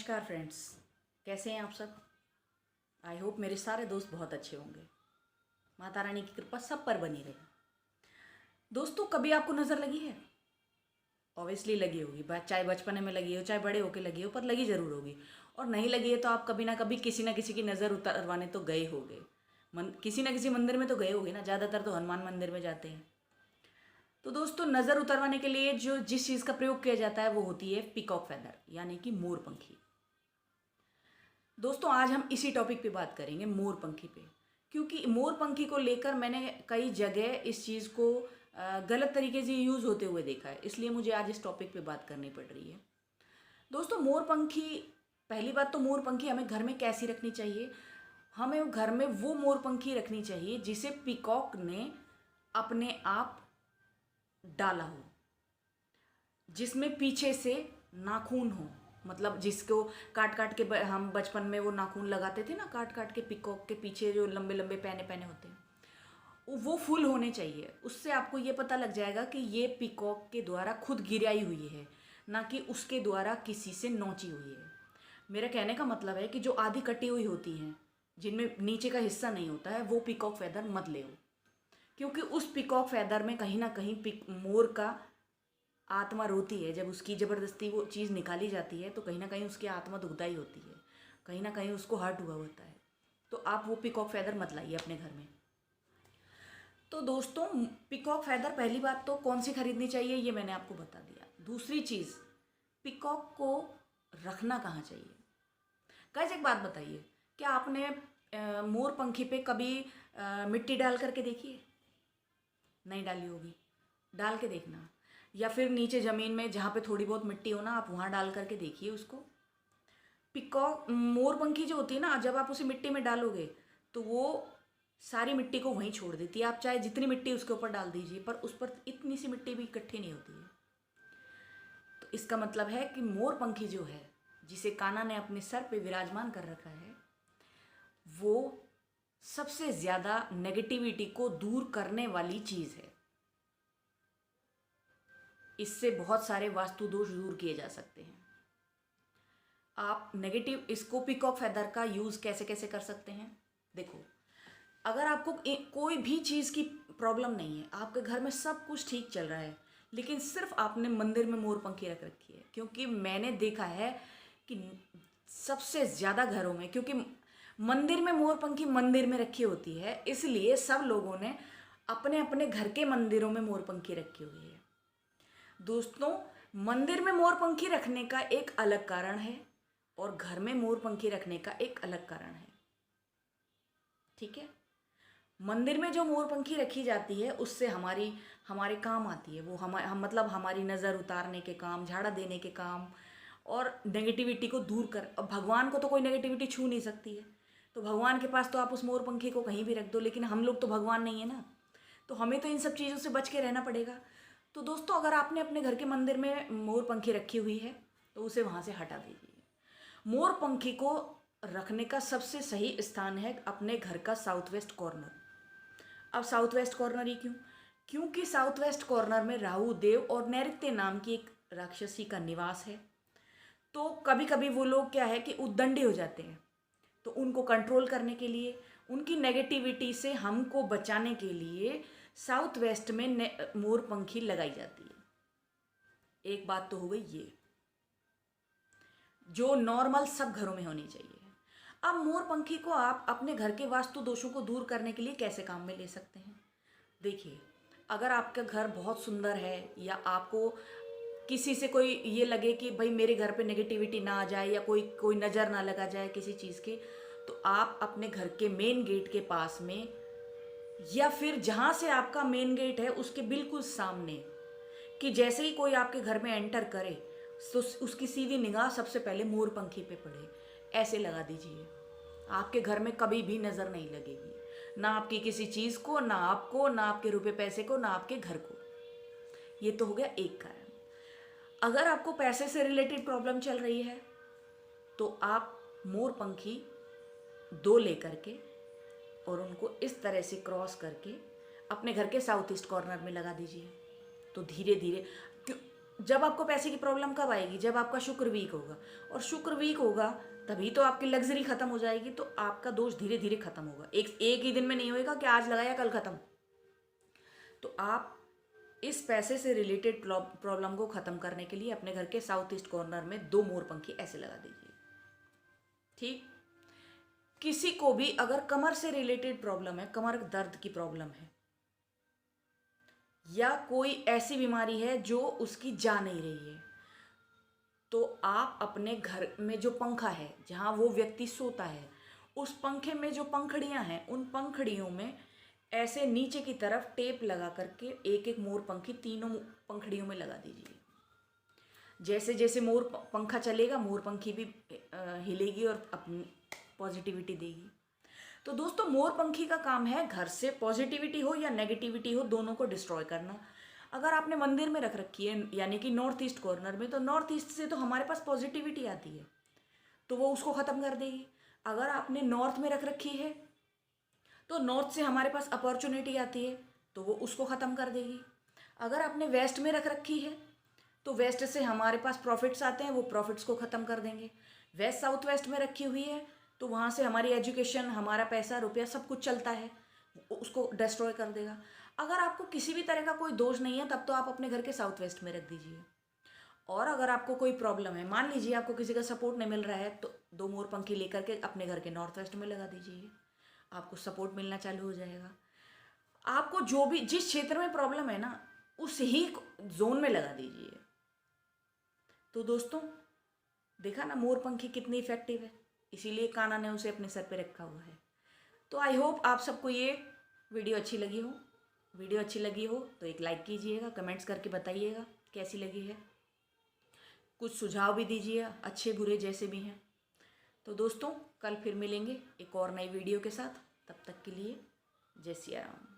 नमस्कार फ्रेंड्स, कैसे हैं आप सब। आई होप मेरे सारे दोस्त बहुत अच्छे होंगे। माता रानी की कृपा सब पर बनी रहे। दोस्तों, कभी आपको नज़र लगी है? ऑब्वियसली लगी होगी, चाहे बचपन में लगी हो चाहे बड़े होके लगी हो, पर लगी ज़रूर होगी। और नहीं लगी है तो आप कभी ना कभी किसी ना किसी की नज़र उतरवाने तो गए होंगे। किसी ना किसी मंदिर में तो गए होंगे ना। ज़्यादातर तो हनुमान मंदिर में जाते हैं। तो दोस्तों, नज़र उतरवाने के लिए जिस चीज़ का प्रयोग किया जाता है वो होती है पीकॉक फैदर, यानी कि मोर पंखी। दोस्तों, आज हम इसी टॉपिक पे बात करेंगे, मोर पंखी पे। क्योंकि मोर पंखी को लेकर मैंने कई जगह इस चीज़ को गलत तरीके से यूज़ होते हुए देखा है, इसलिए मुझे आज इस टॉपिक पे बात करनी पड़ रही है। दोस्तों, मोर पंखी, पहली बात तो मोर पंखी हमें घर में कैसी रखनी चाहिए। हमें घर में वो मोर पंखी रखनी चाहिए जिसे पीकॉक ने अपने आप डाला हो, जिसमें पीछे से नाखून हो। मतलब जिसको काट काट के हम बचपन में वो नाखून लगाते थे ना, काट काट के पिकॉक के पीछे जो लंबे लंबे पैने पैने होते हैं, वो फुल होने चाहिए। उससे आपको ये पता लग जाएगा कि ये पिकॉक के द्वारा खुद गिराई हुई है, ना कि उसके द्वारा किसी से नोची हुई है। मेरा कहने का मतलब है कि जो आधी कटी हुई होती हैं, जिनमें नीचे का हिस्सा नहीं होता है, वो पिकॉक फैदर मत ले। क्योंकि उस पिकॉक फैदर में कहीं ना कहीं मोर का आत्मा रोती है। जब उसकी ज़बरदस्ती वो चीज़ निकाली जाती है तो कहीं ना कहीं उसकी आत्मा दुखदाई होती है, कहीं ना कहीं उसको हर्ट हुआ होता है। तो आप वो पिकॉक फैदर मत लाइए अपने घर में। तो दोस्तों, पिकॉक फैदर पहली बात तो कौन सी खरीदनी चाहिए ये मैंने आपको बता दिया। दूसरी चीज़, पिकॉक को रखना कहाँ चाहिए। गाइस, एक बात बताइए, क्या आपने मोर पंखी पे कभी मिट्टी डाल करके देखी है? नहीं डाली होगी। डाल के देखना, या फिर नीचे ज़मीन में जहाँ पे थोड़ी बहुत मिट्टी हो ना, आप वहाँ डाल करके देखिए उसको। पिकॉक मोर पंखी जो होती है ना, जब आप उसे मिट्टी में डालोगे तो वो सारी मिट्टी को वहीं छोड़ देती है। आप चाहे जितनी मिट्टी उसके ऊपर डाल दीजिए, पर उस पर इतनी सी मिट्टी भी इकट्ठी नहीं होती है। तो इसका मतलब है कि मोर पंखी जो है, जिसे कान्हा ने अपने सर पे विराजमान कर रखा है, वो सबसे ज़्यादा नेगेटिविटी को दूर करने वाली चीज़ है। इससे बहुत सारे वास्तु दोष दूर किए जा सकते हैं। आप नेगेटिव इसको पीकॉक फैदर का यूज़ कैसे कैसे कर सकते हैं। देखो, अगर आपको कोई भी चीज़ की प्रॉब्लम नहीं है, आपके घर में सब कुछ ठीक चल रहा है, लेकिन सिर्फ आपने मंदिर में मोर पंखी रख रखी है। क्योंकि मैंने देखा है कि सबसे ज़्यादा घरों में, क्योंकि मंदिर में मोर पंखी मंदिर में रखी होती है, इसलिए सब लोगों ने अपने अपने घर के मंदिरों में मोर पंखी रखी हुई है। दोस्तों, मंदिर में मोर पंखी रखने का एक अलग कारण है और घर में मोर पंखी रखने का एक अलग कारण है। ठीक है, मंदिर में जो मोर पंखी रखी जाती है उससे हमारे काम आती है। वो हम मतलब हमारी नज़र उतारने के काम, झाड़ा देने के काम, और नेगेटिविटी को दूर कर। अब भगवान को तो कोई नेगेटिविटी छू नहीं सकती है, तो भगवान के पास तो आप उस मोर पंखी को कहीं भी रख दो, लेकिन हम लोग तो भगवान नहीं है ना, तो हमें तो इन सब चीज़ों से बच के रहना पड़ेगा। तो दोस्तों, अगर आपने अपने घर के मंदिर में मोर पंखी रखी हुई है तो उसे वहाँ से हटा दीजिए। मोर पंखी को रखने का सबसे सही स्थान है अपने घर का साउथ वेस्ट कॉर्नर। अब साउथ वेस्ट कॉर्नर ही क्यों? क्योंकि साउथ वेस्ट कॉर्नर में राहु देव और नैऋत्य नाम की एक राक्षसी का निवास है। तो कभी कभी वो लोग क्या है कि उद्दंडी हो जाते हैं, तो उनको कंट्रोल करने के लिए, उनकी नेगेटिविटी से हमको बचाने के लिए साउथ वेस्ट में मोर पंखी लगाई जाती है। एक बात तो हो गई ये, जो नॉर्मल सब घरों में होनी चाहिए। अब मोर पंखी को आप अपने घर के वास्तु दोषों को दूर करने के लिए कैसे काम में ले सकते हैं। देखिए, अगर आपका घर बहुत सुंदर है, या आपको किसी से कोई ये लगे कि भाई मेरे घर पे नेगेटिविटी ना आ जाए, या कोई कोई नज़र ना लगा जाए किसी चीज़ की, तो आप अपने घर के मेन गेट के पास में, या फिर जहाँ से आपका मेन गेट है उसके बिल्कुल सामने, कि जैसे ही कोई आपके घर में एंटर करे तो उसकी सीधी निगाह सबसे पहले मोर पंखी पे पड़े, ऐसे लगा दीजिए। आपके घर में कभी भी नज़र नहीं लगेगी, ना आपकी किसी चीज़ को, ना आपको, ना आपके रुपए पैसे को, ना आपके घर को। ये तो हो गया एक कारण। अगर आपको पैसे से रिलेटेड प्रॉब्लम चल रही है तो आप मोर पंखी दो लेकर के और उनको इस तरह से क्रॉस करके अपने घर के साउथ ईस्ट कॉर्नर में लगा दीजिए। तो धीरे धीरे, क्यों जब आपको पैसे की प्रॉब्लम कब आएगी? जब आपका शुक्र वीक होगा, और शुक्र वीक होगा तभी तो आपकी लग्जरी खत्म हो जाएगी। तो आपका दोष धीरे धीरे खत्म होगा, एक ही दिन में नहीं होएगा कि आज लगाया कल खत्म। तो आप इस पैसे से रिलेटेड प्रॉब्लम को खत्म करने के लिए अपने घर के साउथ ईस्ट कॉर्नर में 2 मोरपंखी ऐसे लगा दीजिए। ठीक। किसी को भी अगर कमर से रिलेटेड प्रॉब्लम है, कमर दर्द की प्रॉब्लम है, या कोई ऐसी बीमारी है जो उसकी जा नहीं रही है, तो आप अपने घर में जो पंखा है जहाँ वो व्यक्ति सोता है, उस पंखे में जो पंखड़ियाँ हैं, उन पंखड़ियों में ऐसे नीचे की तरफ टेप लगा करके एक एक मोर पंखी तीनों पंखड़ियों में लगा दीजिए। जैसे जैसे मोर पंखा चलेगा, मोर पंखी भी हिलेगी और अपनी पॉजिटिविटी देगी। तो दोस्तों, मोर पंखी का काम है घर से पॉजिटिविटी हो या नेगेटिविटी हो, दोनों को डिस्ट्रॉय करना। अगर आपने मंदिर में रख रखी है, यानी कि नॉर्थ ईस्ट कॉर्नर में, तो नॉर्थ ईस्ट से तो हमारे पास पॉजिटिविटी आती है, तो वो उसको ख़त्म कर देगी। अगर आपने नॉर्थ में रख रखी है तो नॉर्थ से हमारे पास अपॉर्चुनिटी आती है, तो वो उसको ख़त्म कर देगी। अगर आपने वेस्ट में रख रखी है तो वेस्ट से हमारे पास प्रॉफिट्स आते हैं, वो प्रॉफिट्स को ख़त्म कर देंगे। वेस्ट साउथ वेस्ट में रखी हुई है तो वहाँ से हमारी एजुकेशन, हमारा पैसा रुपया सब कुछ चलता है, उसको डिस्ट्रॉय कर देगा। अगर आपको किसी भी तरह का कोई दोष नहीं है, तब तो आप अपने घर के साउथ वेस्ट में रख दीजिए। और अगर आपको कोई प्रॉब्लम है, मान लीजिए आपको किसी का सपोर्ट नहीं मिल रहा है, तो 2 मोर पंखी लेकर के अपने घर के नॉर्थ वेस्ट में लगा दीजिए, आपको सपोर्ट मिलना चालू हो जाएगा। आपको जो भी जिस क्षेत्र में प्रॉब्लम है ना, उस ही जोन में लगा दीजिए। तो दोस्तों, देखा ना मोर पंखी कितनी इफेक्टिव है, इसीलिए कान्हा ने उसे अपने सर पे रखा हुआ है। तो आई होप आप सबको ये वीडियो अच्छी लगी हो। वीडियो अच्छी लगी हो तो एक लाइक कीजिएगा, कमेंट्स करके बताइएगा कैसी लगी है, कुछ सुझाव भी दीजिए, अच्छे बुरे जैसे भी हैं। तो दोस्तों, कल फिर मिलेंगे एक और नई वीडियो के साथ। तब तक के लिए जय सिया राम।